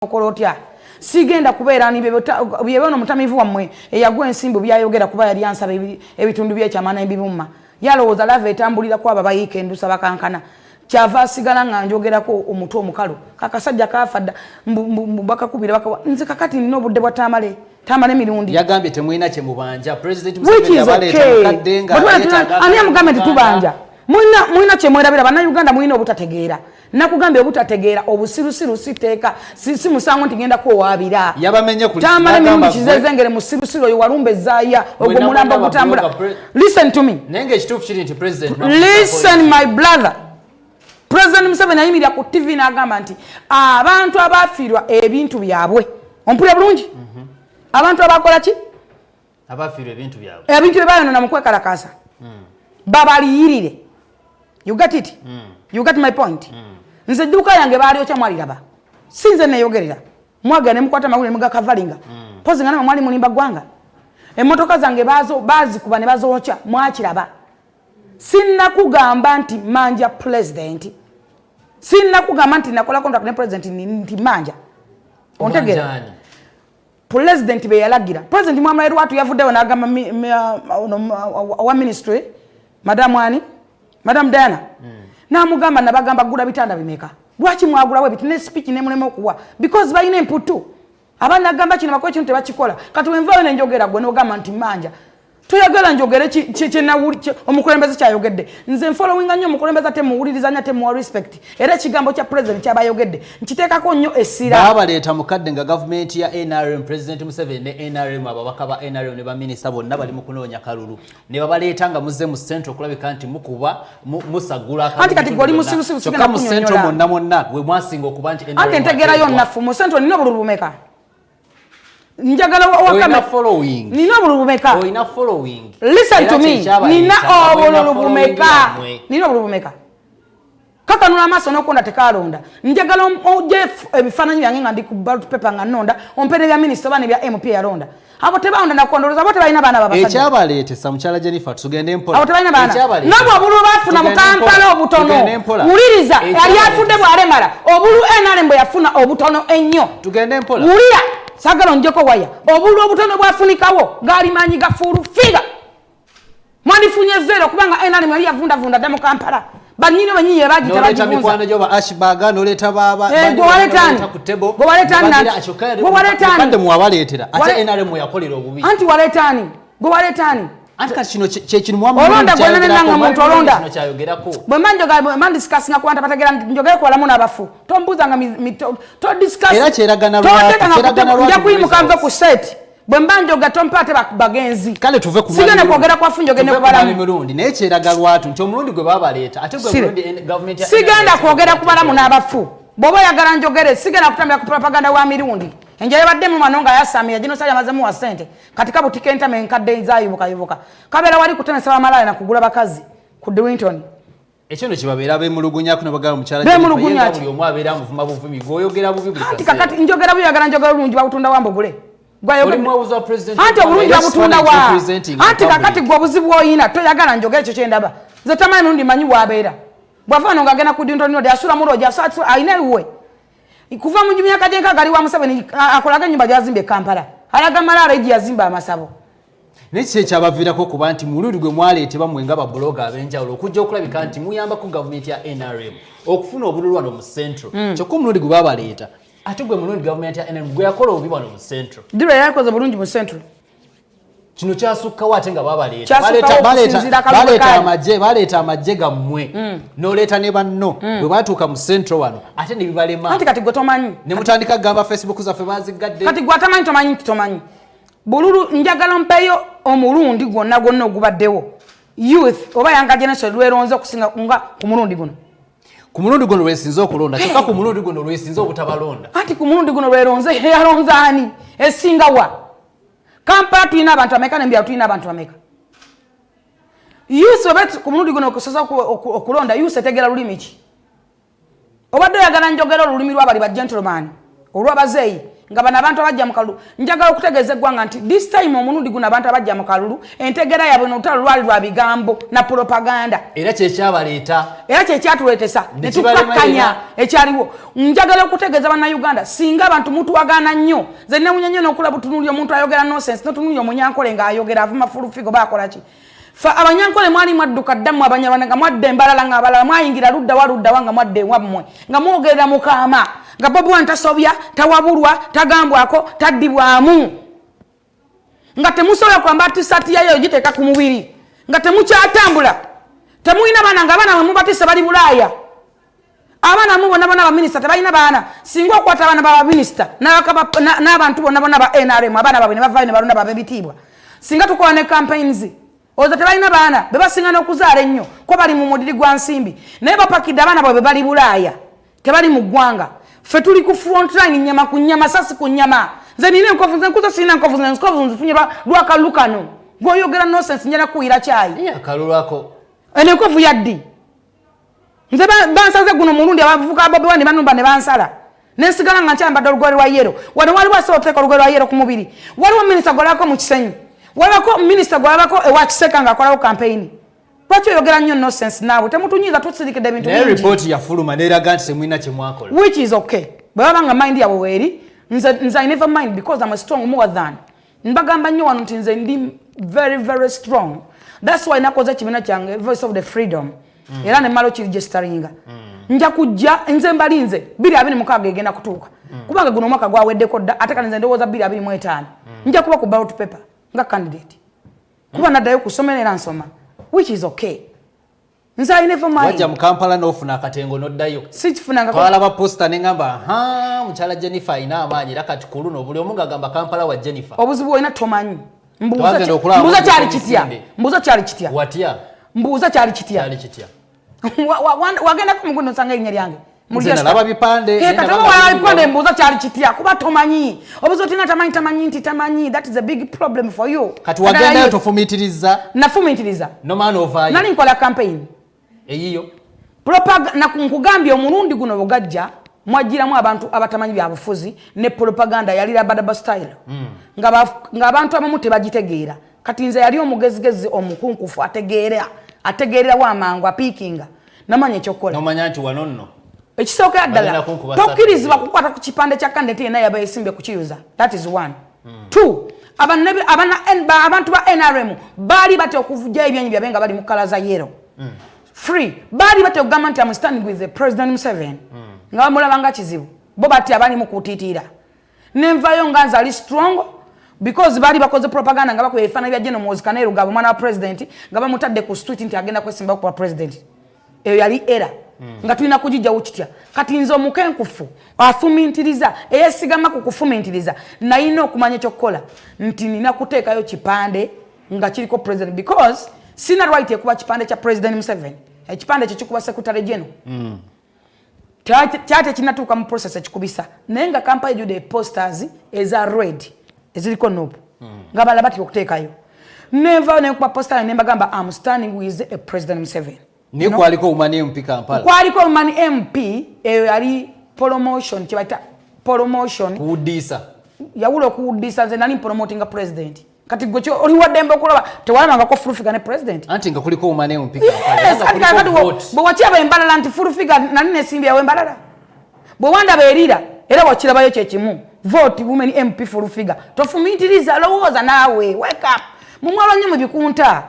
okolotya sigenda kubeera ni byebono mutamivu wamwe eyagwa ensimbu byayogera kuba yali ansaba ebitundu byekyama nembimuma yalowooza lava etambulira kwaba bayiika endusa bakankana kyava asigala nga njogerako omutwe omukalu kakasajja kafadda bakakubira bakawa nze kakati nina obudde bwa Tamale Mirundi yagambye temulina kye mubanja president Museveni yabaleeta mukadde nga ani amugambye titubanja mulina kye mwerabira bannayuganda mulina obutategeera nakugambye obutategeera obusirusiru siteeka si musango nti ngenda kuwaabira yabamenye ku Tamale Mirundi kizezengere musirusiru oyo walumbe zaaya ogwo mulamba ogutambula listen to me nenge ekituufu kiri nti president listen my brother President Museveni ayimirira ku TV n'agamba nti abantu abafiirwa ebintu byabwe ompulira bulungi abantu abakola ki abafiirwa ebintu byabwe ebintu bye bayonoona mu kwekalakaasa babaliyirire you got it you got my point nze edduuka yange baalyokya mwaliraba sinze neeyogerera mwagala ne mukwata amawulire mugakavalinga pozi nga namwe mwali mulimba ggwanga emmotoka zange baazikuba ne bazookya mwakiraba sinnakugamba nti manja president sinnakugamba nti nakola contract ne president nti manja ontegera president be yalagira president mwamulairo watu yavuddewo n'agamba wa ministry madam Diana n'amugamba nabagamba gula bitanda bimeka lwaki mwagulawo ebiti ne speech ne mulema okuwa because balina emputu abana agamba kino bakola kintu tebakikola kati wenvayo nenjogera gwe n'ogamba nti manja toyagala njogere kyenawuli omukulembeze kyayogedde nze followinga nnyo omukulembeze ate muwulirizanya ate muwa respect era ekigambo kya president kyabayogedde nkiteekako nnyo essira baabaleeta mukadde nga gavumenti ya NRM president Museveni ne NRM ababaka ba NRM ne baminisita bonna bali mu kunoonya kalulu ne babaleeta nga muzze mu central okulabika nti mukuba musagula anti kati gwoli musirusiru sigenda mu central mwonna we mwasinga okuba nti anti entegerayo nnafu mu central nina obululu bumeka njagala wakame following nina obululu bumeka oina following listen to me nina obululu bumeka kakanula amaaso n'okonda tekalonda njagala ojje ebifaananyi byange nga ndi ku ballot paper nga nnonda ompene bya minisita bane bya MP yalonda abo tebalonda nakondoloza abo tebalina baana babasajja ekyabaleetesa mukyala Jennifer tugende mpola abo tebalina baana nabo obululu bafuna mu Kampala obutono wuliriza yali afudde bwalemala obulu NRM bwe yafuna obutono ennyo tugende mpola wulira sagalo njoko waya obulu obutono bwafunikawo gali manyi gafuuru figa mwandifunye zero kubanga NRM yali yavundavunda dda mu Kampala banyine banyinyi bagita bagita mikwano joba ashbaga noleta baba gowaletani muwabaleetera ate NRM yakolera obubi anti waletani gowaletani anti kati kino kyekino mwamu olonda gwenananga muntu olonda kino kyayogerako bwe mandisikasinga kwanta pategera njogera kwalamu n'abafu tombuzanga to discuss era kyeragana lwatu njakuyimukanve ku set bwe mbanjoga tompate bagenzi kale tuve ku sigenda kwogera kwafu njogene kubalamu Mirundi naye kyeraga lwatu nti omulundi gwe babaleeta ate gwe Mirundi government sigenda kwogera kubalamu n'abafu bwoba oyagala njogere sigenda kutambira ku propaganda wa Mirundi enja yabadde mu manonga yasamira gino sali amazemu wa sente katika butike entame nkadde nzayibuka kabera wali kutemesa amalaya na kugula bakazi ku Dewington ekyo kibabeera bemulugunya kuno bagala mukyala bemulugunya buli omu abeera muvuma buvumi goyogera bubi buli kati kakati njogera buyagala njogera bulungi bakutunda wambogule mwawuza president anti obulungi babutunda wa anti kakati gwe obuzibu oyina toyagala njogera ekyo kyendaba nze Tamale Mirundi manyi bwabeera bwavaano ngagenda ku Dewington asula muloja asatu ainewe kuva mu myaka jenka gali wa Museveni akolaga nyumba gyazimbe Kampala alaga malala eji yazimba amasabo nekye kyabaviirako kuba nti mulundi gwe mwaleetebwa mwenga ba blogger abenjawulo okujja okulabika nti muyamba ku government ya NRM okufuna obululwano mu central kyokka omulundi gwe babaleeta ate gwe mulundi government ya NRM gwe yakola obubi wano mu central diro yakoze bulungi mu central kino kyasukkawo ate nga baleeta amagye gammwe n'oleeta ne banno bwe batuuka mu central wano ate ne bibalema anti kati gwe tomanyi ne mutandika gamba Facebook zaffe bazigadde kati gwe atamanyi tomanyi bululu njagala mpeyo omulundi gwonna ogubaddewo youth oba yanga generation lweronze okusinga nga ku mulundi guno lwesinze okulonda kyokka ku mulundi guno lwesinze obutabalonda anti ku mulundi guno lweronze yalonze ani esinga wa Kampala tulina abantu ameka nembya tulina abantu ameka youth obet ku mulundi guno okusosa okulonda youth etegera lulimi ki obadde oyagala njogera olulimi lw'abali ba gentleman olw'abazeeyi nga bana abantu abajja mu kalulu njagala okutegeeza eggwanga nti this time omulundi guno abantu abajja mu kalulu entegera yaabwe n'olutalo lwali lwa bigambo na propaganda era kyekyabaleeta era kyekyatuleetesa ne tukakkanya ekyaliwo njagala okutegeeza bannayuganda singa abantu mutuwagaana nnyo nze newunya nnyo n'okulaba butunuuli omuntu ayogera nonsense n'otunuuli omunyankole ng'ayogera avuma fulufigo baakola ki fa abanyankole mwali mwadduka ddamu abanyarwanda nga mwadda embalala ng'abalala mwayingira luddawa nga mwadda ewammwe nga mwogerera mukaama nga Bobi Wine tasobya tawabulwa tagambwako taddibwamu nga temusobola kwamba tisati yayo giteeka ku mubiri nga temukyatambula temulina baana nga abaana mubatisa bali Bulaaya abaana mubona bona ba minister tebalina baana singa okwata abaana ba minister n'abantu bonna bonna ba NRM abaana babwe ne bavaayo ne balonda babebitiibwa singa tukola ne campaigns oza tebalina baana bebasinga n'okuzaala ennyo ko bali mu mudiri gwa nsimbi naye bapakidde abaana bwe bali Bulaaya tebali mu ggwanga ffe tuli ku front line nyama ku nyama sasi ku nyama nze nina enkofu nze nkuza sina enkofu nzifunye lwakalu kano gw'oyogera nonsense njala kuyira kyayi akalulwako eno enkofu yaddi nze bansaze guno mulundi abavuka Bobi Wine banumba ne bansala nensigala nga nkyambadde olugori lwa yero wano waliwo asobola okuteeka olugori lwa yero ku mubiri waliwo minisita gwalabako mu Kisenyi walabako minisita gwalabako ewa Kiseka ng'akolawo campaign lwaki oyogera nnyo nonsense naawe temutunyiza tusirikidde ebintu bingi naye ripooti yafuluma n'eraga nti temulina kye mwakola which is okay bwe baba nga mind yawe weeri nze I never mind because I'm a strong more than mbagamba nnyo wano nti nze ndi very very strong that's why nakoze ekibiina kyange Voice of the Freedom era ne malo kiregisteringa nja kujja nze mbalinze 2026 egenda kutuuka kubanga guno omwaka gwaweddeko dda ate kale nze ndowooza 2025 nja kuba ku ballot paper nga candidate kuba naddayo kusomera era nsoma which is okay nze I never mind wajja mu Kampala n'ofuna akatengo n'oddayo sikifunanga twalaba posta ne ngamba mukyala Jennifer ayina amaanyi era kati ku luno buli omu ng'agamba Kampala wa Jennifer obuzibu olina tomanyi mbuuza kyali kitya mbuuza kyali kitya watya mbuuza kyali kitya wagenda ku mugundo nsanga erinnya lyange nalaba bipande bipande mbuuza kyali kitya kuba tomanyi obuzibu otina tamanyi nti tamanyi that is a big problem for you kati wagendayo tofumiitiriza nafumiitiriza nomaana ovaayo nali nkola campaign eyiyo nkugambye omulundi guno bugajja mwajjiramu abantu abatamanyi byabufuzi ne propaganda yali labadaba style nga abantu abamu tebagitegeera kati nze yali omugezigezi omukunkufu ategeerera wamangu apiikinga namanya ekyokukola nomanya nti wano nno ekisookera ddala tokkirizibwa kukwata ku kipande kya kandidate yenna yaba yeesimbye kukiyuza that is one two abantu ba NRM baali batya okuvujayo ebyenyi byabe nga bali mu kala za yero free baali batya okugamba nti I'm standing with the President Museveni nga bamulaba nga kizibu bo batya bali mu kutiitiira nenvayo nga nze ali strong because baali bakoze propaganda nga bakuba ebifaananyi bya General Muhoozi Kainerugaba omwana wa president nga bamutadde ku street nti agenda kwesimbawo kuba president eyo yali era nga tulina kugijjawo kitya kati nze omukenkufu afumiintiriza eyesigama ku kufumiintiriza nalina okumanya ekyokukola nti nina kuteekayo kipande nga kiriko president because sina right ekuba kipande kya President Museveni ekipande ekyo kikuba secretary general kyate kinatuuka mu process ekikubisa naye nga kampala ejjudde posters eza red eziriko nobu nga balala batya okuteekayo nenvaayo nekuba poster nembagamba I'm standing with a President Museveni ni kwaliko umani MP Kampala kwaliko umani MP eyo yali promotion kibaita promotion kuudisa yawulo okuudisa nze nali promoting a president kati gwe oli wadembe okulaba tewalama ko furufiga ne president anti nga kuliko umani MP Kampala bo wakyaba embalala anti furufiga nali nesimbi yawe embalala bo wanda beerira era wakirabayo kyekimu vote women MP furufiga tofumiitiriza lowooza naawe wake up mumwalo nnyo mu bikunta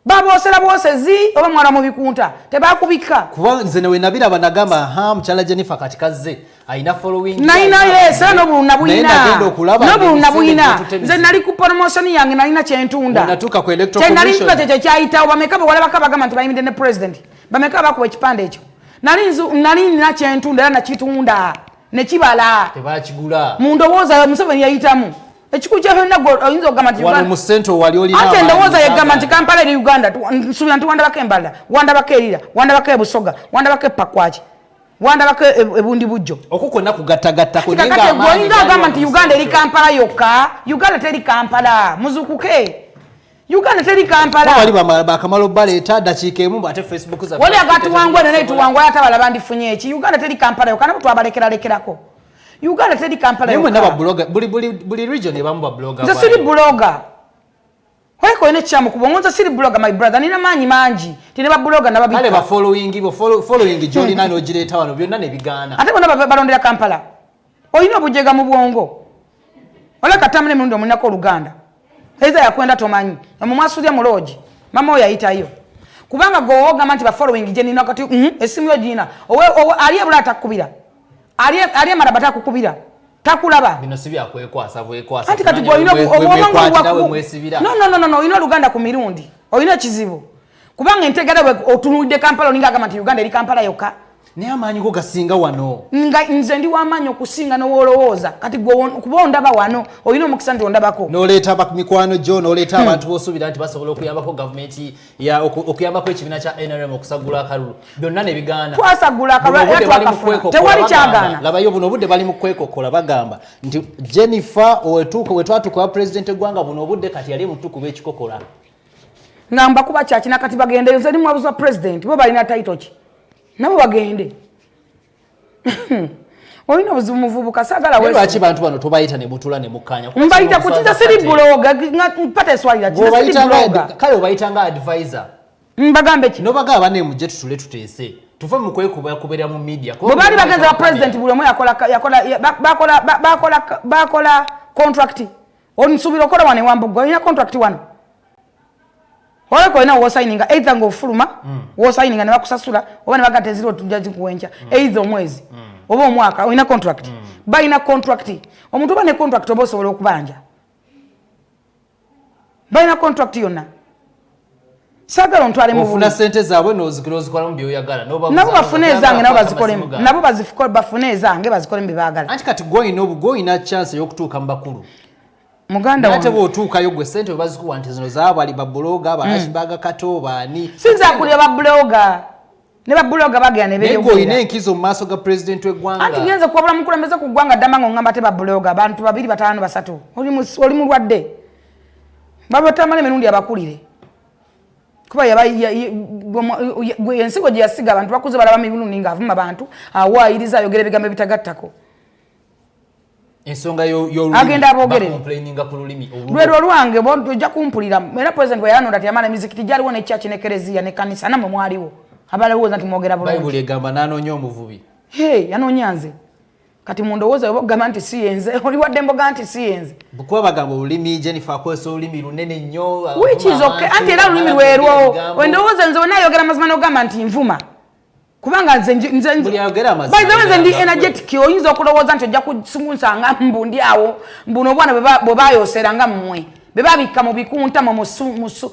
babosera bosezi oba mwala mu bikunta tebakubika kuba nze newe nabira banagamba mukyala Jennifer katikaze aina following naina yes no bulunabuyina nze nali ku promotion yange nalina kyentunda natuka ku electoral commission nali mpate kyayitawo bamekaba wala bakabagamba nti bayimide ne president bamekaba ku ekipande ekyo nali nina kyentunda era nakitunda ne kibala tebakigula mundowooza Museveni yayitamu ekikuja byonna oyinza okugamba nti wano mu centro wali olina ate ndowooza yegamba nti Kampala eri Uganda nsubira nti wandabako embala wandabako erira wandabako ebusoga wandabako epakwaki wandabako ebundi bujjo okukonna kugattagattako oyinza okugamba nti Uganda eri Kampala yokka Uganda teri Kampala muzukuke Uganda teri Kampala wali bakamalo baleeta dakiika emu ate Facebook za wali agatuwangwa ne tuwangwa ate balaba ndifunye eki Uganda teri Kampala yokka nabo twabalekeralekerako Uganda tedi Kampala yokka. Nemwe naba blogger buli region ebamu ba blogger. Nze siri blogger. Weko ine kyamu kubongo nze siri blogger my brother nina manyi mangi. Tine ba blogger naba bika. Kale ba following joli nani ogireta wano byonna ne bigaana. Ate bona balondera Kampala. Oyina obujega mu bwongo. Ola Tamale Mirundi omunyako Uganda. Eza yakwenda tomanyi. Omumwasulia mu lodge. Mama oyo ayitayo. Kubanga gowoga manti ba following je nina kati esimu yo jina. Owe aliye bulata kubira. Aliye marabata kukubira. Takulaba. Bino sibya kwekwasa. Anti kati go ino No, ino Uganda ku Mirundi. Oyina kizibu. Kubanga entegera otunulide Kampala oninga kama nti Uganda eri Kampala yokka. Ne amanyi go gasinga wano. Nze ndi wamanyi okusinga n'owolowooza kati kuba ondaba wano olina omukisa nti ondabako n'oleeta mikwano gyo n'oleeta abantu b'osuubira nti basobola okuyambako gavumenti okuyambako ekibiina kya NRM okusagula akalulu byonna ne bigaana twasagula akalulu era twakafuna tewali kyagaana labayo buno obudde bali mu kwekokola bagamba nti Jennifer wetwatukuba pulezidenti eggwanga buno obudde kati yali mutukuba ekikokola ngamba kuba kyakina kati bagendeyo nze ndi mwabuza pulezidenti bo balina taito ki nabo bagende oyina obuzibu muvubuka sagala wewe lwaki bantu bano tobayita ne mutula ne mukanya mbayita kutiza siri blogger mpata eswalira kino siri blogger kale obayita nga advisor mbagambe ki no bagaba ne muje tutule tuteese tuve mu kwekuberera mu media ko bali bagenza ba president buli omu bakola contract onsubira okola wane wambugo ina contract wano wale ko ina wo signing either ngo fuluma wo signing ne bakusasula oba ne bagate zero tujaji kuwenja either omwezi oba omwaka ina contract ba ina contract omuntu ba ne contract obo sobola okubanja ba ina contract yonna sagala ontwale mu ofuna sente zaabwe nozikola mu byoyagala nabo bafune zange nabo bazikole nabo bazifukole bafune zange bazikole mbibagala anti kati goyina chance yokutuuka mbakulu Muganda wange. Ate botuuka yo gwe sente bazikuwa nti zino zaabo ali ba blogger ba ashbaga kato bani. Sinza kulya ba blogger. Ne ba blogger bagya ne beyo. Nego ine enkizo mu maaso ga president w'eggwanga. Anti ngenze kuwabula mukulembeze ku ggwanga damango ngamba te ba blogger bantu 2 5 3. Oli mu lwadde. Baba Tamale Mirundi abakulire. Kuba yensigo gye yasiga abantu bakuze balaba Mirundi nga avuma abantu awaayiriza ayogera ebigambo bitagattako. Ensonga yo agenda abogerera complaininga ku lulimi lwero lwange bojja kumpulira era president bwe yanonda Tamale mizikiti jaliwo ne church ne kereziya ne kanisa namwe mwaliwo abalawoza nti mwogera bulungi Bible egamba nanoonya omuvubi yanonyanze kati mundowooza obogamba nti siyenze oli wadde mboga nti siyenze bukuba bagamba olulimi Jennifer akwesa olulimi lunene nnyo which is okay anti era olulimi lwerwo wendowooza nze wenayogera mazima n'ogamba nti nvuma kubanga nze ndi energetic oyinza okulowooza nti ojja kusumusanga mbundi awo mbuno obwana bwe bayosera nga mmwe bwe babikka mu bikunta mu